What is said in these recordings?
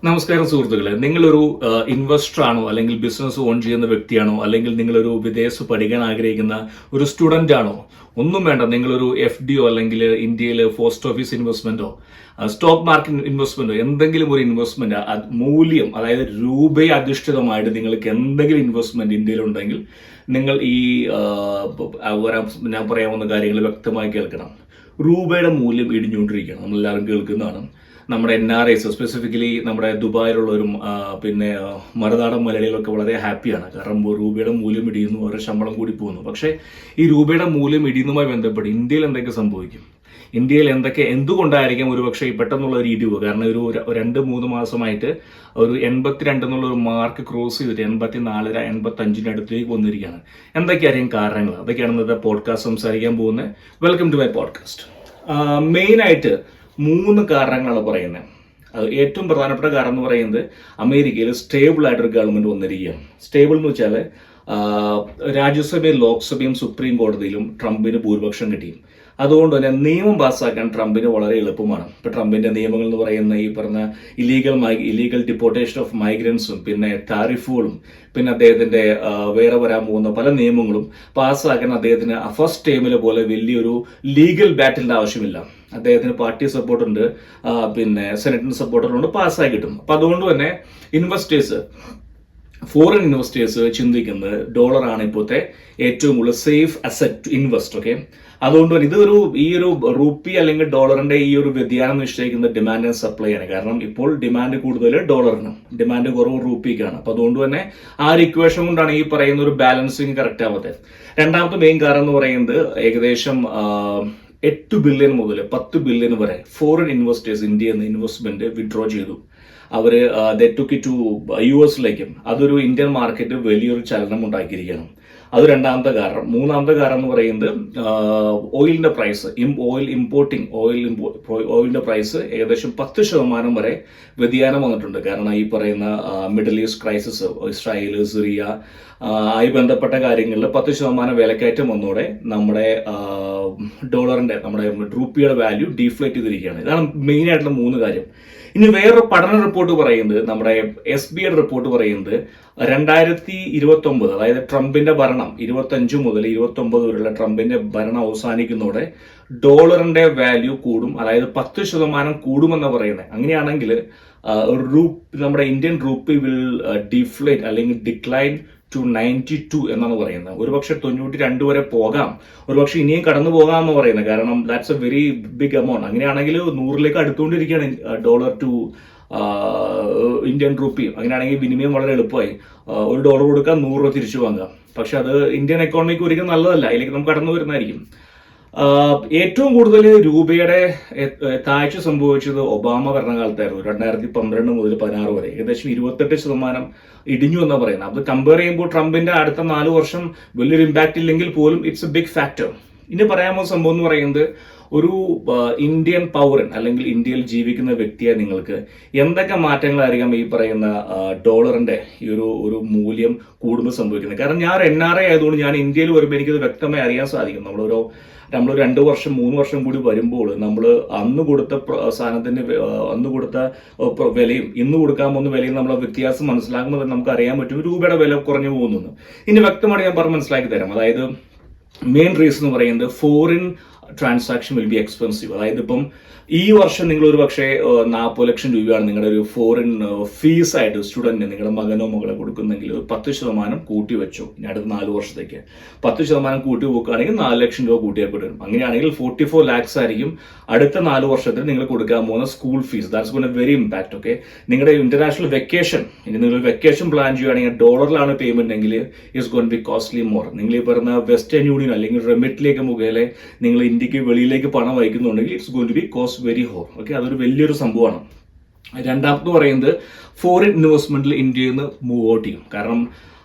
നമസ്കാരം സുഹൃത്തുക്കളെ, നിങ്ങളൊരു ഇൻവെസ്റ്റർ ആണോ, അല്ലെങ്കിൽ ബിസിനസ് ഓൺ ചെയ്യുന്ന വ്യക്തിയാണോ, അല്ലെങ്കിൽ നിങ്ങളൊരു വിദേശ പഠിക്കാൻ ആഗ്രഹിക്കുന്ന ഒരു സ്റ്റുഡന്റ് ആണോ? ഒന്നും വേണ്ട. നിങ്ങളൊരു FDO അല്ലെങ്കിൽ ഇന്ത്യയിൽ പോസ്റ്റ് ഓഫീസ് ഇൻവെസ്റ്റ്മെന്റോ സ്റ്റോക്ക് മാർക്കറ്റ് ഇൻവെസ്റ്റ്മെന്റോ എന്തെങ്കിലും ഒരു ഇൻവെസ്റ്റ്മെന്റ് മൂല്യം, അതായത് രൂപയെ അധിഷ്ഠിതമായിട്ട് നിങ്ങൾക്ക് എന്തെങ്കിലും ഇൻവെസ്റ്റ്മെന്റ് ഇന്ത്യയിൽ ഉണ്ടെങ്കിൽ നിങ്ങൾ ഈ ഞാൻ പറയാവുന്ന കാര്യങ്ങൾ വ്യക്തമായി കേൾക്കണം. രൂപയുടെ മൂല്യം ഇടിഞ്ഞുകൊണ്ടിരിക്കുകയാണ്, നമ്മളെല്ലാവരും കേൾക്കുന്നതാണ്. നമ്മുടെ NRIs സ്പെസിഫിക്കലി നമ്മുടെ ദുബായിലുള്ളവരും പിന്നെ മറുനാടൻ മലയാളികളൊക്കെ വളരെ ഹാപ്പിയാണ്. കാരണം രൂപയുടെ മൂല്യം ഇടിയുന്നു, അവരുടെ ശമ്പളം കൂടി പോകുന്നു. പക്ഷേ ഈ രൂപയുടെ മൂല്യം ഇടിയുന്നതുമായി ബന്ധപ്പെട്ട് ഇന്ത്യയിൽ എന്തൊക്കെ സംഭവിക്കും, ഇന്ത്യയിൽ എന്തുകൊണ്ടായിരിക്കാം ഒരുപക്ഷെ പെട്ടെന്നുള്ള ഒരു ഇടിവ്? കാരണം ഒരു 2-3 മാസമായിട്ട് ഒരു 82 എന്നുള്ള ഒരു മാർക്ക് ക്രോസ് ചെയ്തിട്ട് 84, 85 അടുത്തേക്ക് വന്നിരിക്കുകയാണ്. എന്തൊക്കെയായിരിക്കും കാരണങ്ങൾ? അതൊക്കെയാണ് ഇന്നത്തെ പോഡ്കാസ്റ്റ് സംസാരിക്കാൻ പോകുന്നത്. Welcome to my podcast. മെയിനായിട്ട് 3 കാരണങ്ങളാണ് പറയുന്നത്. അത് ഏറ്റവും പ്രധാനപ്പെട്ട കാരണം എന്ന് പറയുന്നത്, അമേരിക്കയിൽ സ്റ്റേബിൾ ആയിട്ടൊരു ഗവൺമെന്റ് വന്നിരിക്കുകയാണ്. സ്റ്റേബിൾ എന്ന് വെച്ചാൽ രാജ്യസഭയും ലോക്സഭയും സുപ്രീം കോടതിയിലും ട്രംപിന് ഭൂരിപക്ഷം കിട്ടി. അതുകൊണ്ട് തന്നെ നിയമം പാസ്സാക്കാൻ ട്രംപിന് വളരെ എളുപ്പമാണ്. ഇപ്പൊ ട്രംപിന്റെ നിയമങ്ങൾ എന്ന് പറയുന്ന ഈ പറഞ്ഞ ഇലീഗൽ ഡിപ്പോർട്ടേഷൻ ഓഫ് മൈഗ്രൻസും പിന്നെ താരിഫുകളും പിന്നെ അദ്ദേഹത്തിന്റെ വേറെ വരാൻ പോകുന്ന പല നിയമങ്ങളും പാസ്സാക്കാൻ അദ്ദേഹത്തിന് ഫസ്റ്റ് ടൈമിലെ പോലെ വലിയൊരു ലീഗൽ ബാറ്റിലിന്റെ ആവശ്യമില്ല. അദ്ദേഹത്തിന് പാർട്ടി സപ്പോർട്ടുണ്ട്, പിന്നെ സെനറ്റിന് സപ്പോർട്ടുണ്ട്, പാസ്സായി കിട്ടും. അപ്പൊ അതുകൊണ്ട് തന്നെ ഫോറിൻ ഇൻവെസ്റ്റേഴ്സ് ചിന്തിക്കുന്നത് ഡോളറാണ് ഇപ്പോഴത്തെ ഏറ്റവും കൂടുതൽ safe asset to invest. Okay, അതുകൊണ്ട് തന്നെ ഈ ഒരു റുപ്പി അല്ലെങ്കിൽ ഡോളറിന്റെ ഈ ഒരു വ്യതിയാനം നിശ്ചയിക്കുന്ന ഡിമാൻഡ് ആൻഡ് സപ്ലൈ ആണ്. കാരണം ഇപ്പോൾ ഡിമാൻഡ് കൂടുതൽ ഡോളറിനും, ഡിമാൻഡ് കുറവ് റുപ്പിക്കാണ്. അപ്പൊ അതുകൊണ്ട് തന്നെ ആ ഒരു ഇക്വേഷൻ കൊണ്ടാണ് ഈ പറയുന്ന ഒരു ബാലൻസിങ് കറക്റ്റ് ആവാത്തത്. രണ്ടാമത്തെ മെയിൻ കാരണം എന്ന് പറയുന്നത്, ഏകദേശം 8 ബില്യൺ മുതൽ 10 ബില്യൺ വരെ ഫോറിൻ ഇൻവെസ്റ്റേഴ്സ് ഇന്ത്യയിൽ നിന്ന് ഇൻവെസ്റ്റ്മെന്റ് വിഡ്രോ ചെയ്തു. അവര് ടുക്ക് ടു US-ലേക്കും. അതൊരു ഇന്ത്യൻ മാർക്കറ്റ് വലിയൊരു ചലനം ഉണ്ടാക്കിയിരിക്കുകയാണ്. അത് രണ്ടാമത്തെ കാരണം. മൂന്നാമത്തെ കാരണം എന്ന് പറയുന്നത്, ഓയിലിന്റെ പ്രൈസ്, ഓയിലിന്റെ പ്രൈസ് ഏകദേശം 10% വരെ വ്യതിയാനം വന്നിട്ടുണ്ട്. കാരണം ഈ പറയുന്ന middle east crisis, Israel, Syria ആയി ബന്ധപ്പെട്ട കാര്യങ്ങളിൽ 10% വിലക്കയറ്റം വന്നതോടെ നമ്മുടെ ഡോളറിന്റെ, നമ്മുടെ റുപ്പിയുടെ വാല്യൂ ഡീഫ്ലേറ്റ് ചെയ്തിരിക്കുകയാണ്. ഇതാണ് മെയിൻ ആയിട്ടുള്ള 3 കാര്യം. ഇനി വേറൊരു പഠന റിപ്പോർട്ട് പറയുന്നത്, നമ്മുടെ SBI റിപ്പോർട്ട് പറയുന്നത് 2029, അതായത് ട്രംപിന്റെ ഭരണം 25 മുതൽ 29 വരെയുള്ള ട്രംപിന്റെ ഭരണം അവസാനിക്കുന്നതോടെ ഡോളറിന്റെ വാല്യൂ കൂടും, അതായത് 10% കൂടുമെന്ന് പറയുന്നത്. അങ്ങനെയാണെങ്കിൽ നമ്മുടെ ഇന്ത്യൻ റുപ്പി വിൽ ഡിഫ്ലേറ്റ് അല്ലെങ്കിൽ ഡിക്ലൈൻ ടു 92 എന്നാണ് പറയുന്നത്. ഒരുപക്ഷെ 92 വരെ പോകാം, ഒരുപക്ഷെ ഇനിയും കടന്നു പോകാം എന്ന് പറയുന്നത്. കാരണം that's a very big amount. അങ്ങനെയാണെങ്കിൽ 100ലേക്ക് അടുത്തുകൊണ്ടിരിക്കുകയാണ് ഡോളർ ടു ഇന്ത്യൻ റുപ്പി. അങ്ങനെയാണെങ്കിൽ വിനിമയം വളരെ എളുപ്പമായി. $1 കൊടുക്കാം, 100 രൂപ തിരിച്ചു വാങ്ങാം. പക്ഷെ അത് ഇന്ത്യൻ എക്കോണമിക്ക് ഒരിക്കലും നല്ലതല്ല. അതിലേക്ക് നമുക്ക് കടന്നു വരുന്നതായിരിക്കും. ഏറ്റവും കൂടുതൽ രൂപയുടെ താഴ്ച സംഭവിച്ചത് ഒബാമ ഭരണകാലത്തായിരുന്നു. 2012 മുതൽ 2016 വരെ ഏകദേശം 28% ഇടിഞ്ഞു എന്നാണ് പറയുന്നത്. അത് കമ്പയർ ചെയ്യുമ്പോൾ ട്രംപിന്റെ അടുത്ത 4 വർഷം വലിയൊരു ഇമ്പാക്ട് ഇല്ലെങ്കിൽ പോലും ഇറ്റ്സ് എ ബിഗ് ഫാക്ടർ. ഇനി പറയാമോ സംഭവം എന്ന് പറയുന്നത്, ഒരു ഇന്ത്യൻ പൗരൻ അല്ലെങ്കിൽ ഇന്ത്യയിൽ ജീവിക്കുന്ന വ്യക്തിയെ നിങ്ങൾക്ക് എന്തൊക്കെ മാറ്റങ്ങളായിരിക്കാം ഈ പറയുന്ന ഡോളറിന്റെ ഈ ഒരു മൂല്യം കൂടുമ്പോൾ സംഭവിക്കുന്നത്? കാരണം ഞാൻ ഒരു NRI ആയതുകൊണ്ട് ഞാൻ ഇന്ത്യയിൽ വരുമ്പോൾ എനിക്കത് വ്യക്തമായി അറിയാൻ സാധിക്കും. നമ്മൾ 2 വർഷം 3 വർഷം കൂടി വരുമ്പോൾ നമ്മൾ അന്ന് കൊടുത്ത സാധനത്തിന്റെ അന്ന് കൊടുത്ത വിലയും ഇന്ന് കൊടുക്കാൻ പോകുന്ന വിലയും നമ്മളെ വ്യത്യാസം മനസ്സിലാക്കുമ്പോൾ നമുക്ക് അറിയാൻ പറ്റും രൂപയുടെ വില കുറഞ്ഞു പോകുന്നു. ഇനി വ്യക്തമായിട്ട് ഞാൻ പറഞ്ഞ് മനസ്സിലാക്കി തരാം. അതായത് മെയിൻ റീസൺ എന്ന് പറയുന്നത്, foreign transaction will be expensive. അതായത് ഇപ്പം ഈ വർഷം നിങ്ങൾ ഒരു പക്ഷേ 40 ലക്ഷം രൂപയാണ് നിങ്ങളുടെ ഒരു ഫോറിൻ ഫീസ് ആയിട്ട് സ്റ്റുഡന്റിന് നിങ്ങളുടെ മകനോ മകളോ കൊടുക്കുന്നെങ്കിൽ 10% കൂട്ടി വെച്ചു. ഇനി അടുത്ത 4 വർഷത്തേക്ക് 10% കൂട്ടി വെക്കുകയാണെങ്കിൽ 4 ലക്ഷം രൂപ കൂട്ടിയാൽപ്പെട്ട് വരും. അങ്ങനെയാണെങ്കിൽ 44 lakhs ആയിരിക്കും അടുത്ത 4 വർഷത്തിൽ നിങ്ങൾ കൊടുക്കാൻ പോകുന്ന school fees. That's going to very impact. Okay, നിങ്ങളുടെ ഇന്റർനാഷണൽ വെക്കേഷൻ, ഇനി നിങ്ങൾ വെക്കേഷൻ പ്ലാൻ ചെയ്യുകയാണെങ്കിൽ ഡോളറിലാണ് പേയ്മെന്റ് എങ്കിൽ it's going to be costly more. നിങ്ങൾ ഈ പറഞ്ഞ വെസ്റ്റേൺ യൂണിയൻ അല്ലെങ്കിൽ റെമിറ്റിലേക്ക് മുഖേന നിങ്ങൾ ഇന്ത്യക്ക് വെളിയിലേക്ക് പണം അയക്കുന്നുണ്ടെങ്കിൽ it's going to be cost very high. Okay, അതൊരു വലിയൊരു സംഭവമാണ്. രണ്ടാമത് പറയുന്നത്, ഫോറിൻ ഇൻവെസ്റ്റ്മെന്റിൽ ഇന്ത്യയിൽ നിന്ന് മൂവ് ഔട്ട് ചെയ്യും. കാരണം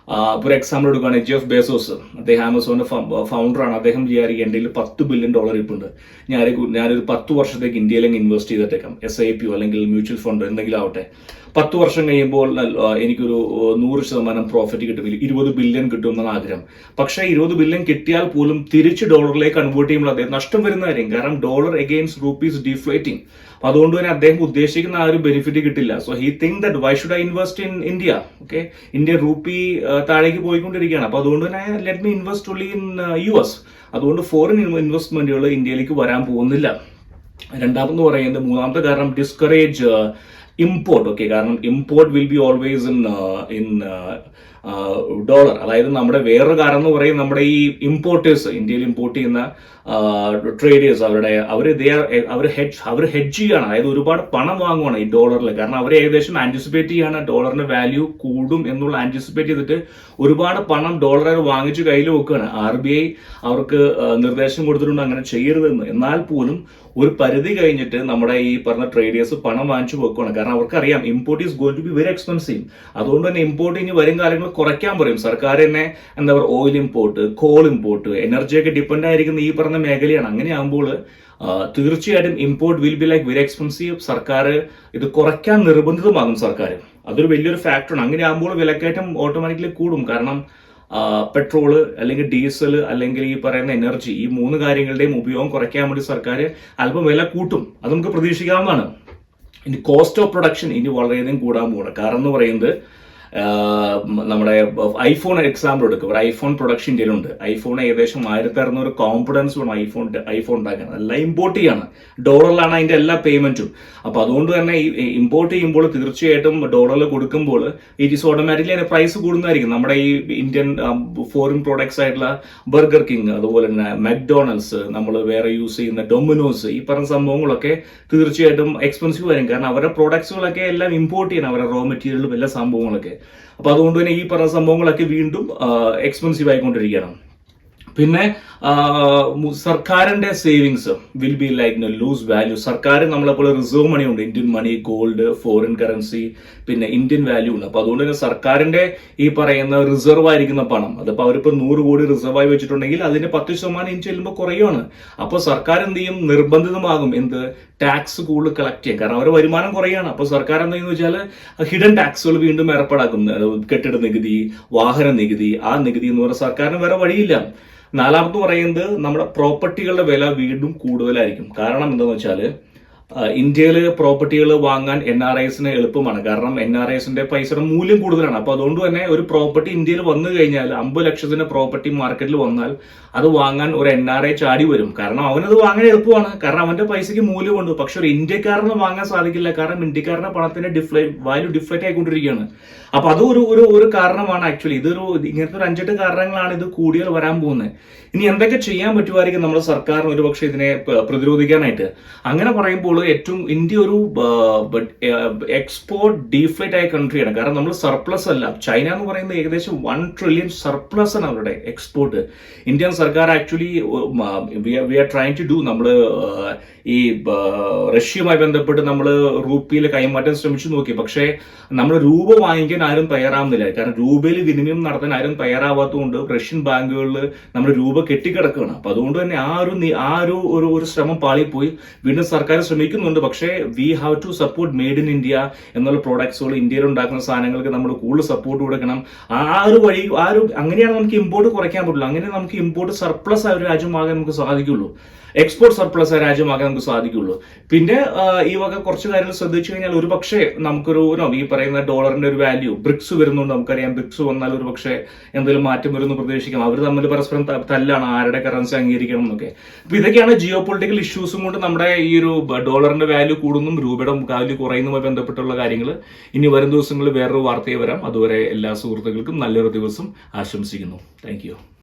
ഒരു എക്സാമ്പിൾ എടുക്കുകയാണെങ്കിൽ ജെഫ് ബേസോസ്, അദ്ദേഹം ആമസോണിന്റെ ഫൗണ്ടറാണ്. അദ്ദേഹം വിചാരിക്കുക എൻ്റെ കയ്യിൽ $10 ബില്യൺ ഇപ്പുണ്ട്, ഞാനൊരു 10 വർഷത്തേക്ക് ഇന്ത്യയിലേക്ക് ഇൻവെസ്റ്റ് ചെയ്തിട്ടേക്കാം. SIP അല്ലെങ്കിൽ മ്യൂച്വൽ ഫണ്ട് എന്തെങ്കിലും ആവട്ടെ. 10 വർഷം കഴിയുമ്പോൾ എനിക്കൊരു 100% പ്രോഫിറ്റ് കിട്ടും, 20 ബില്യൺ കിട്ടുമെന്നാണ് ആഗ്രഹം. പക്ഷേ 20 ബില്യൺ കിട്ടിയാൽ പോലും തിരിച്ച് ഡോളറിലേക്ക് കൺവേർട്ട് ചെയ്യുമ്പോൾ അദ്ദേഹം നഷ്ടം വരുന്ന കാര്യം. കാരണം ഡോളർ അഗെയിൻസ്റ്റ് റുപ്പീസ് ഡിഫ്ലേറ്റിംഗ്. അപ്പൊ അതുകൊണ്ട് തന്നെ അദ്ദേഹം ഉദ്ദേശിക്കുന്ന ആ ഒരു ബെനിഫിറ്റ് കിട്ടില്ല. So he think that why should I invest in India? Okay, India Roopi താഴേക്ക് പോയിക്കൊണ്ടിരിക്കുകയാണ്. അപ്പൊ അതുകൊണ്ട് തന്നെ let me invest only in US. അതുകൊണ്ട് ഫോറിൻ ഇൻവെസ്റ്റ്മെന്റുകൾ ഇന്ത്യയിലേക്ക് വരാൻ പോകുന്നില്ല. രണ്ടാമതെന്ന് പറയുന്നത്, മൂന്നാമത്തെ കാരണം ഡിസ്കറേജ് ഇമ്പോർട്ട്. ഓക്കെ, കാരണം import will be always in dollar. അതായത് നമ്മുടെ വേറൊരു കാരണം എന്ന് പറയുന്നത്, നമ്മുടെ ഈ ഇമ്പോർട്ടേഴ്സ്, ഇന്ത്യയിൽ ഇമ്പോർട്ട് ചെയ്യുന്ന ട്രേഡേഴ്സ്, അവർ ഹെഡ്ജ് ചെയ്യാണ്. അതായത് ഒരുപാട് പണം വാങ്ങുവാണ് ഈ ഡോളറിൽ. കാരണം അവർ ഏകദേശം ആന്റിസിപ്പേറ്റ് ചെയ്യാണ് ഡോളറിന്റെ വാല്യൂ കൂടും എന്നുള്ള ആന്റിസിപ്പേറ്റ് ചെയ്തിട്ട് ഒരുപാട് പണം ഡോളറെ വാങ്ങിച്ച് കയ്യിൽ വെക്കുകയാണ്. RBI അവർക്ക് നിർദ്ദേശം കൊടുത്തിട്ടുണ്ട് അങ്ങനെ ചെയ്യരുതെന്ന്. എന്നാൽ പോലും ഒരു പരിധി കഴിഞ്ഞിട്ട് നമ്മുടെ ഈ പറഞ്ഞ ട്രേഡേഴ്സ് പണം വാങ്ങിച്ചു വെക്കുകയാണ്. കാരണം അവർക്കറിയാം import is going to be very expensive. അതുകൊണ്ട് തന്നെ ഇമ്പോർട്ട് ഇനി വരും കാലങ്ങൾ കുറയ്ക്കാൻ പറയും സർക്കാർ തന്നെ. എന്താ പറയുക, ഓയിൽ ഇമ്പോർട്ട്, കോൾ ഇമ്പോർട്ട്, എനർജിയൊക്കെ ഡിപ്പെൻഡ് ആയിരിക്കുന്ന ഈ പറഞ്ഞ മേഖലയാണ്. അങ്ങനെയാകുമ്പോൾ തീർച്ചയായിട്ടും import will be like very expensive. സർക്കാർ ഇത് കുറയ്ക്കാൻ നിർബന്ധിതമാകും സർക്കാർ. അതൊരു വലിയൊരു ഫാക്ടറാണ്. അങ്ങനെ ആകുമ്പോൾ വിലക്കയറ്റം ഓട്ടോമാറ്റിക്കലി കൂടും. കാരണം പെട്രോള് അല്ലെങ്കിൽ ഡീസൽ അല്ലെങ്കിൽ ഈ പറയുന്ന എനർജി, ഈ മൂന്ന് കാര്യങ്ങളുടെയും ഉപയോഗം കുറയ്ക്കാൻ വേണ്ടി സർക്കാർ അല്പം വില കൂട്ടും. അത് നമുക്ക് പ്രതീക്ഷിക്കാവുന്നതാണ്. ഇനി കോസ്റ്റ് ഓഫ് പ്രൊഡക്ഷൻ ഇനി വളരെയധികം കൂടാൻ പോകണം. കാരണം എന്ന് പറയുന്നത്, നമ്മുടെ ഐഫോൺ എക്സാമ്പിൾ എടുക്കുക. ഒരു ഐഫോൺ പ്രൊഡക്ഷൻ ഇന്ത്യയിലുണ്ട്. ഐഫോൺ ഏകദേശം 1600 കോമ്പണൻസ് വേണം ഐഫോൺ ഉണ്ടാക്കാൻ. എല്ലാം ഇമ്പോർട്ട് ചെയ്യാണ്. ഡോളറിലാണ് അതിന്റെ എല്ലാ പേയ്മെന്റും. അപ്പൊ അതുകൊണ്ട് തന്നെ ഇമ്പോർട്ട് ചെയ്യുമ്പോൾ തീർച്ചയായിട്ടും ഡോളറിൽ കൊടുക്കുമ്പോൾ ഇറ്റ് ഈസ് ഓട്ടോമാറ്റിക്കലി അതിന്റെ പ്രൈസ് കൂടുന്നതായിരിക്കും. നമ്മുടെ ഈ ഇന്ത്യൻ ഫോറിൻ പ്രോഡക്ട്സ് ആയിട്ടുള്ള ബർഗർ കിങ്, അതുപോലെ തന്നെ മക്ഡൊണാൾഡ്സ്, നമ്മൾ വേറെ യൂസ് ചെയ്യുന്ന ഡൊമിനോസ്, ഈ പറഞ്ഞ സംഭവങ്ങളൊക്കെ തീർച്ചയായിട്ടും എക്സ്പെൻസീവ് ആയിരിക്കും. കാരണം അവരുടെ പ്രോഡക്ട്സുകളൊക്കെ എല്ലാം ഇമ്പോർട്ട് ചെയ്യണം, അവരുടെ റോ മെറ്റീരിയലും എല്ലാ സംഭവങ്ങളൊക്കെ. അപ്പൊ അതുകൊണ്ട് തന്നെ ഈ പറഞ്ഞ സംഭവങ്ങളൊക്കെ വീണ്ടും എക്സ്പെൻസീവ് ആയിക്കൊണ്ടിരിക്കുകയാണ്. പിന്നെ സർക്കാരിന്റെ savings will be like lose value. സർക്കാർ നമ്മളെപ്പോലെ റിസർവ് മണി ഉണ്ട്, Indian money, gold, foreign currency, പിന്നെ ഇന്ത്യൻ വാല്യൂ ഉണ്ട്. അപ്പൊ അതുകൊണ്ട് തന്നെ സർക്കാരിന്റെ ഈ പറയുന്ന റിസർവ് ആയിരിക്കുന്ന പണം, അതിപ്പോ അവരിപ്പോ 100 കോടി റിസർവ് ആയി വെച്ചിട്ടുണ്ടെങ്കിൽ അതിന്റെ 10% ഇനി ചെല്ലുമ്പോൾ കുറയുകയാണ്. അപ്പോൾ സർക്കാർ എന്ത് ചെയ്യും, നിർബന്ധിതമാകും എന്ത്, ടാക്സ് കൂടുതൽ കളക്ട് ചെയ്യാം. കാരണം അവരുടെ വരുമാനം കുറയുകയാണ്. അപ്പോൾ സർക്കാർ എന്താണെന്ന് വെച്ചാൽ ഹിഡൻ ടാക്സുകൾ വീണ്ടും ഏർപ്പാടാക്കും. കെട്ടിട നികുതി, വാഹന നികുതി, ആ നികുതി എന്ന് പറഞ്ഞാൽ സർക്കാരിന് വേറെ വഴിയില്ല. നാലാമത് പറയുന്നത്, നമ്മുടെ പ്രോപ്പർട്ടികളുടെ വില വീണ്ടും കൂടുതലായിരിക്കും. കാരണം എന്താണെന്ന് വെച്ചാൽ ഇന്ത്യയിൽ പ്രോപ്പർട്ടികൾ വാങ്ങാൻ NRIസിന് എളുപ്പമാണ്. കാരണം NRIസിന്റെ പൈസയുടെ മൂല്യം കൂടുതലാണ്. അപ്പൊ അതുകൊണ്ട് തന്നെ ഒരു പ്രോപ്പർട്ടി ഇന്ത്യയിൽ വന്നു കഴിഞ്ഞാൽ 50 ലക്ഷത്തിന്റെ പ്രോപ്പർട്ടി മാർക്കറ്റിൽ വന്നാൽ അത് വാങ്ങാൻ ഒരു NRI ചാടി വരും. കാരണം അവനത് വാങ്ങാൻ എളുപ്പമാണ്, കാരണം അവന്റെ പൈസയ്ക്ക് മൂല്യമുണ്ട്. പക്ഷെ ഒരു ഇന്ത്യക്കാരന് വാങ്ങാൻ സാധിക്കില്ല. കാരണം ഇന്ത്യക്കാരന്റെ പണത്തിന്റെ വാല്യൂ ഡിഫ്ലേറ്റ് ആയിക്കൊണ്ടിരിക്കുകയാണ്. അപ്പൊ അത് ഒരു കാരണമാണ്. ആക്ച്വലി ഇങ്ങനത്തെ ഒരു 5-8 കാരണങ്ങളാണ് ഇത് കൂടിയാൽ വരാൻ പോകുന്നത്. ഇനി എന്തൊക്കെ ചെയ്യാൻ പറ്റുമായിരിക്കും നമ്മുടെ സർക്കാരിന് ഒരുപക്ഷെ ഇതിനെ പ്രതിരോധിക്കാനായിട്ട്? അങ്ങനെ പറയുമ്പോൾ ഏറ്റവും ഇന്ത്യ ഒരു എക്സ്പോർട്ട് ഡീഫ്ലേറ്റ് ആയ കൺട്രിയാണ്. കാരണം നമ്മൾ സർപ്ലസ് അല്ല. ചൈന എന്ന് പറയുന്നത് ഏകദേശം 1 ട്രില്യൺ സർപ്ലസ് ആണ് അവരുടെ എക്സ്പോർട്ട്. ഇന്ത്യൻ സർക്കാർ actually we are trying to do, നമ്മൾ ഈ റഷ്യയുമായി ബന്ധപ്പെട്ട് നമ്മൾ രൂപയിൽ കൈമാറ്റാൻ ശ്രമിച്ചു നോക്കി. പക്ഷേ നമ്മൾ രൂപ വാങ്ങിക്കാൻ ആരും തയ്യാറാവുന്നില്ല. കാരണം രൂപയിൽ വിനിമയം നടത്താൻ ആരും തയ്യാറാവാത്തതുകൊണ്ട് റഷ്യൻ ബാങ്കുകളിൽ നമ്മുടെ രൂപ കെട്ടിക്കിടക്കുകയാണ്. അപ്പൊ അതുകൊണ്ട് തന്നെ ആ ഒരു ശ്രമം പാളിപ്പോയി. വീണ്ടും സർക്കാർ ശ്രമിക്കുന്നുണ്ട്. പക്ഷേ we have to support made in India എന്നുള്ള പ്രോഡക്ട്സുകൾ, ഇന്ത്യയിൽ ഉണ്ടാക്കുന്ന സാധനങ്ങൾക്ക് നമ്മൾ കൂടുതൽ സപ്പോർട്ട് കൊടുക്കണം. അങ്ങനെയാണ് നമുക്ക് ഇമ്പോർട്ട് കുറയ്ക്കാൻ പറ്റുള്ളൂ. അങ്ങനെ നമുക്ക് ഇമ്പോർട്ട് സർപ്ലസ് ആയ ഒരു രാജ്യമാകാൻ നമുക്ക് സാധിക്കുള്ളൂ. എക്സ്പോർട്ട് സർപ്ലസ് ആയ രാജ്യമാകാൻ നമുക്ക് സാധിക്കുള്ളൂ. പിന്നെ ഈ വക കുറച്ച് കാര്യങ്ങൾ ശ്രദ്ധിച്ചു കഴിഞ്ഞാൽ ഒരു പക്ഷേ നമുക്കൊരു ഈ പറയുന്ന ഡോളറിന്റെ ഒരു വാല്യൂ, ബ്രിക്സ് വരുന്നുണ്ട്. നമുക്കറിയാം ബ്രിക്സ് വന്നാൽ ഒരു പക്ഷേ എന്തെങ്കിലും മാറ്റം വരുമെന്ന് പ്രതീക്ഷിക്കാം. അവർ തമ്മിൽ പരസ്പരം തല്ലാണ് ആരുടെ കറൻസി അംഗീകരിക്കണം എന്നൊക്കെ. അപ്പൊ ഇതൊക്കെയാണ് ജിയോ പൊളിറ്റിക്കൽ ഇഷ്യൂസും കൊണ്ട് നമ്മുടെ ഈ ഒരു ഡോളറിന്റെ വാല്യൂ കൂടുന്നതും രൂപയുടെ വാല്യൂ കുറയുന്നതുമായി ബന്ധപ്പെട്ടുള്ള കാര്യങ്ങൾ. ഇനി വരും ദിവസങ്ങളിൽ വേറൊരു വാർത്തയെ വരാം. അതുവരെ എല്ലാ സുഹൃത്തുക്കൾക്കും നല്ലൊരു ദിവസം ആശംസിക്കുന്നു. Thank you.